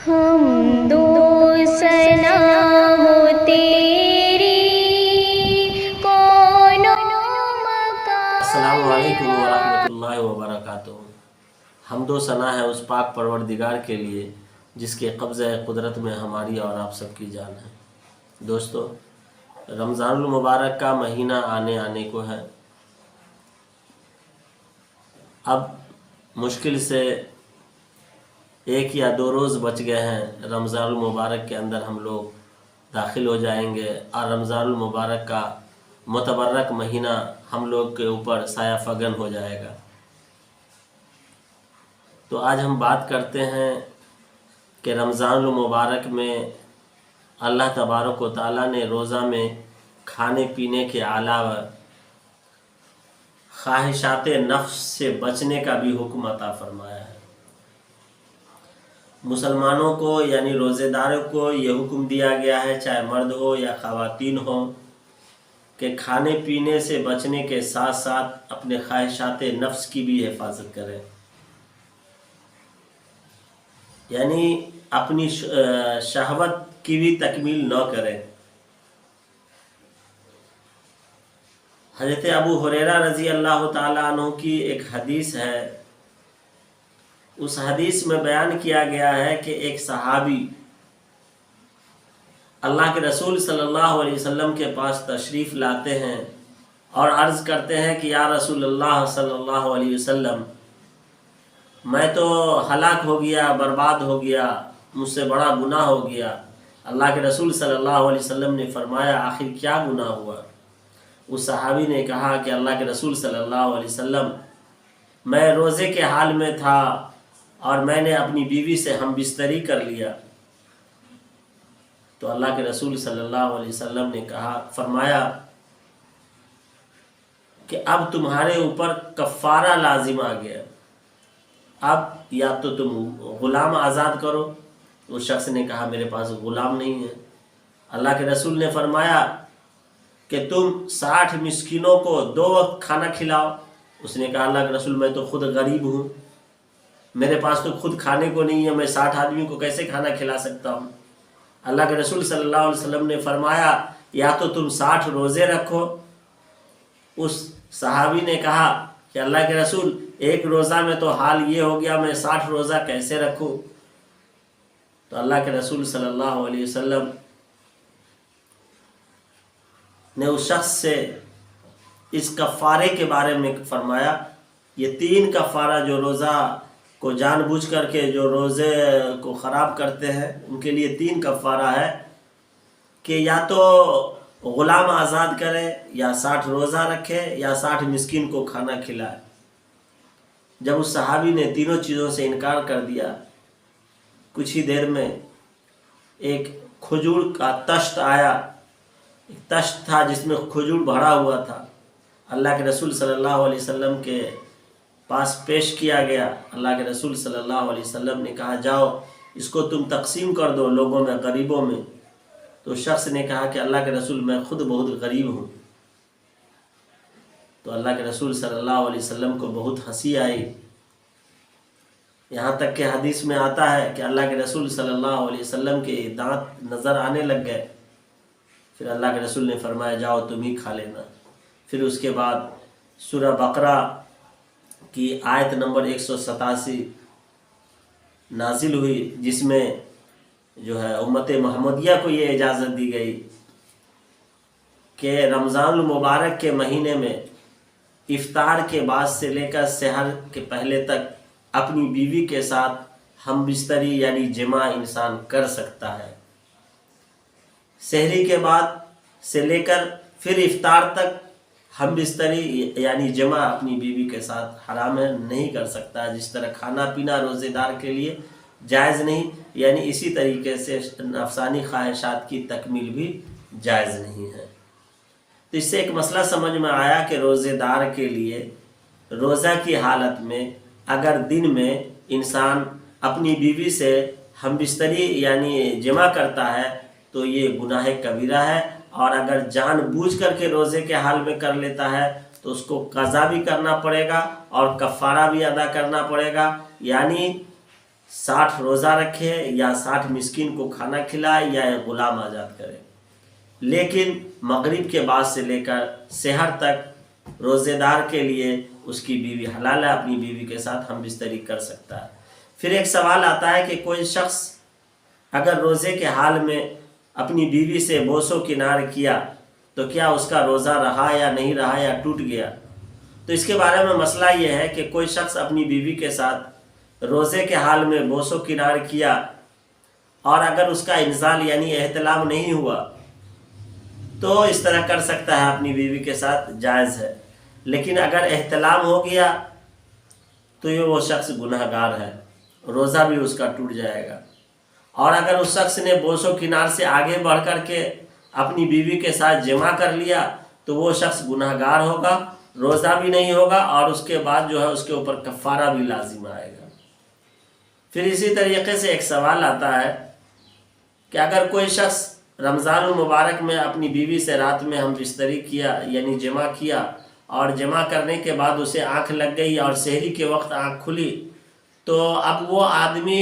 حمدو ثنا ہو تیری کون مکان۔ السلام علیکم ورحمۃ اللہ وبرکاتہ۔ حمد و ثنا ہے اس پاک پروردگار کے لیے جس کے قبضہ قدرت میں ہماری اور آپ سب کی جان ہے۔ دوستو، رمضان المبارک کا مہینہ آنے کو ہے۔ اب مشکل سے 1 یا 2 روز بچ گئے ہیں، رمضان المبارک کے اندر ہم لوگ داخل ہو جائیں گے اور رمضان المبارک کا متبرک مہینہ ہم لوگ کے اوپر سایہ فگن ہو جائے گا۔ تو آج ہم بات کرتے ہیں کہ رمضان المبارک میں اللہ تبارک و تعالیٰ نے روزہ میں کھانے پینے کے علاوہ خواہشات نفس سے بچنے کا بھی حکم عطا فرمایا ہے۔ مسلمانوں کو یعنی روزے داروں کو یہ حکم دیا گیا ہے، چاہے مرد ہو یا خواتین ہو، کہ کھانے پینے سے بچنے کے ساتھ ساتھ اپنے خواہشات نفس کی بھی حفاظت کریں، یعنی اپنی شہوت کی بھی تکمیل نہ کریں۔ حضرت ابو ہریرہ رضی اللہ تعالیٰ عنہ کی ایک حدیث ہے، اس حدیث میں بیان کیا گیا ہے کہ ایک صحابی اللہ کے رسول صلی اللہ علیہ وسلم کے پاس تشریف لاتے ہیں اور عرض کرتے ہیں کہ یا رسول اللہ صلی اللہ علیہ وسلم، میں تو ہلاک ہو گیا، برباد ہو گیا، مجھ سے بڑا گناہ ہو گیا۔ اللہ کے رسول صلی اللہ علیہ وسلم نے فرمایا آخر کیا گناہ ہوا؟ اس صحابی نے کہا کہ اللہ کے رسول صلی اللہ علیہ وسلم، میں روزے کے حال میں تھا اور میں نے اپنی بیوی سے ہم بستری کر لیا۔ تو اللہ کے رسول صلی اللہ علیہ وسلم نے فرمایا کہ اب تمہارے اوپر کفارہ لازم آ گیا، اب یا تو تم غلام آزاد کرو۔ اس شخص نے کہا میرے پاس غلام نہیں ہے۔ اللہ کے رسول نے فرمایا کہ تم 60 مسکینوں کو 2 وقت کھانا کھلاؤ۔ اس نے کہا اللہ کے رسول میں تو خود غریب ہوں، میرے پاس تو خود کھانے کو نہیں ہے، میں 60 آدمی کو کیسے کھانا کھلا سکتا ہوں؟ اللہ کے رسول صلی اللہ علیہ وسلم نے فرمایا یا تو تم 60 روزے رکھو۔ اس صحابی نے کہا کہ اللہ کے رسول ایک روزہ میں تو حال یہ ہو گیا، میں 60 روزہ کیسے رکھوں؟ تو اللہ کے رسول صلی اللہ علیہ وسلم نے اس شخص سے اس کفارے کے بارے میں فرمایا، یہ 3 کفارہ جو روزہ کو جان بوجھ کر کے جو روزے کو خراب کرتے ہیں ان کے لیے 3 کفارہ ہے کہ یا تو غلام آزاد کرے، یا 60 روزہ رکھے، یا 60 مسکین کو کھانا کھلائے۔ جب اس صحابی نے تینوں چیزوں سے انکار کر دیا، کچھ ہی دیر میں ایک کھجور کا تشت آیا، ایک تشت تھا جس میں کھجور بھرا ہوا تھا، اللہ کے رسول صلی اللہ علیہ وسلم کے پاس پیش کیا گیا۔ اللہ کے رسول صلی اللہ علیہ وسلم نے کہا جاؤ اس کو تم تقسیم کر دو لوگوں میں، غریبوں میں۔ تو شخص نے کہا کہ اللہ کے رسول میں خود بہت غریب ہوں۔ تو اللہ کے رسول صلی اللہ علیہ وسلم کو بہت ہنسی آئی، یہاں تک کہ حدیث میں آتا ہے کہ اللہ کے رسول صلی اللہ علیہ وسلم کے دانت نظر آنے لگ گئے۔ پھر اللہ کے رسول نے فرمایا جاؤ تم ہی کھا لینا۔ پھر اس کے بعد سورہ بقرہ کی آیت نمبر 187 نازل ہوئی، جس میں جو ہے امت محمدیہ کو یہ اجازت دی گئی کہ رمضان المبارک کے مہینے میں افطار کے بعد سے لے کر سحر کے پہلے تک اپنی بیوی کے ساتھ ہم بستری یعنی جماع انسان کر سکتا ہے۔ سحری کے بعد سے لے کر پھر افطار تک ہم بستری یعنی جماع اپنی بیوی کے ساتھ حرام ہے، نہیں کر سکتا۔ جس طرح کھانا پینا روزے دار کے لیے جائز نہیں، یعنی اسی طریقے سے نفسانی خواہشات کی تکمیل بھی جائز نہیں ہے۔ تو اس سے ایک مسئلہ سمجھ میں آیا کہ روزے دار کے لیے روزہ کی حالت میں اگر دن میں انسان اپنی بیوی سے ہم بستری یعنی جمع کرتا ہے تو یہ گناہ کبیرہ ہے، اور اگر جان بوجھ کر کے روزے کے حال میں کر لیتا ہے تو اس کو قضا بھی کرنا پڑے گا اور کفارہ بھی ادا کرنا پڑے گا، یعنی 60 روزہ رکھے یا 60 مسکین کو کھانا کھلائے یا ایک غلام آزاد کرے، لیکن مغرب کے بعد سے لے کر سحر تک روزے دار کے لیے اس کی بیوی حلال ہے، اپنی بیوی کے ساتھ ہم بستری کر سکتا ہے۔ پھر ایک سوال آتا ہے کہ کوئی شخص اگر روزے کے حال میں اپنی بیوی سے بوس و کنار کیا تو کیا اس کا روزہ رہا یا نہیں رہا یا ٹوٹ گیا؟ تو اس کے بارے میں مسئلہ یہ ہے کہ کوئی شخص اپنی بیوی کے ساتھ روزے کے حال میں بوس و کنار کیا اور اگر اس کا انزال یعنی احتلام نہیں ہوا تو اس طرح کر سکتا ہے، اپنی بیوی کے ساتھ جائز ہے، لیکن اگر احتلام ہو گیا تو یہ وہ شخص گناہ گار ہے، روزہ بھی اس کا ٹوٹ جائے گا۔ اور اگر اس شخص نے بوس و کنار سے آگے بڑھ کر کے اپنی بیوی کے ساتھ جمع کر لیا تو وہ شخص گناہ گار ہوگا، روزہ بھی نہیں ہوگا اور اس کے بعد جو ہے اس کے اوپر کفارہ بھی لازم آئے گا۔ پھر اسی طریقے سے ایک سوال آتا ہے کہ اگر کوئی شخص رمضان المبارک میں اپنی بیوی سے رات میں ہم بستری کیا یعنی جمع کیا اور جمع کرنے کے بعد اسے آنکھ لگ گئی اور سحری کے وقت آنکھ کھلی، تو اب وہ آدمی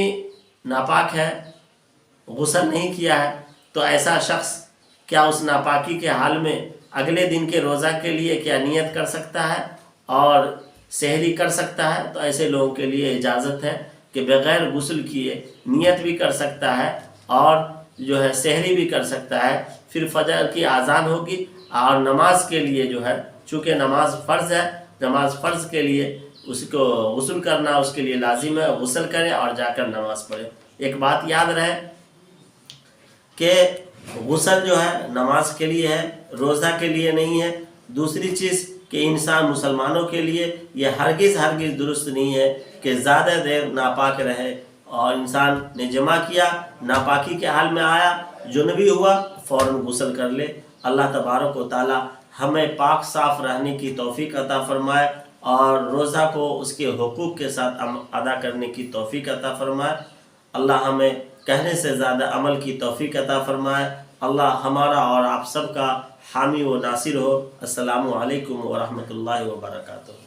ناپاک ہے، غسل نہیں کیا ہے، تو ایسا شخص کیا اس ناپاکی کے حال میں اگلے دن کے روزہ کے لیے کیا نیت کر سکتا ہے اور سحری کر سکتا ہے؟ تو ایسے لوگوں کے لیے اجازت ہے کہ بغیر غسل کیے نیت بھی کر سکتا ہے اور جو ہے سحری بھی کر سکتا ہے۔ پھر فجر کی اذان ہوگی اور نماز کے لیے جو ہے چونکہ نماز فرض ہے، نماز فرض کے لیے اس کو غسل کرنا اس کے لیے لازم ہے، غسل کرے اور جا کر نماز پڑھے۔ ایک بات یاد رہے کہ غسل جو ہے نماز کے لیے ہے، روزہ کے لیے نہیں ہے۔ دوسری چیز کہ انسان مسلمانوں کے لیے یہ ہرگز درست نہیں ہے کہ زیادہ دیر ناپاک رہے، اور انسان نے جمع کیا ناپاکی کے حال میں آیا جنبی ہوا فوراً غسل کر لے۔ اللہ تبارک و تعالی ہمیں پاک صاف رہنے کی توفیق عطا فرمائے اور روزہ کو اس کے حقوق کے ساتھ ادا کرنے کی توفیق عطا فرمائے۔ اللہ ہمیں کہنے سے زیادہ عمل کی توفیق عطا فرمائے۔ اللہ ہمارا اور آپ سب کا حامی و ناصر ہو۔ السلام علیکم ورحمۃ اللہ وبرکاتہ۔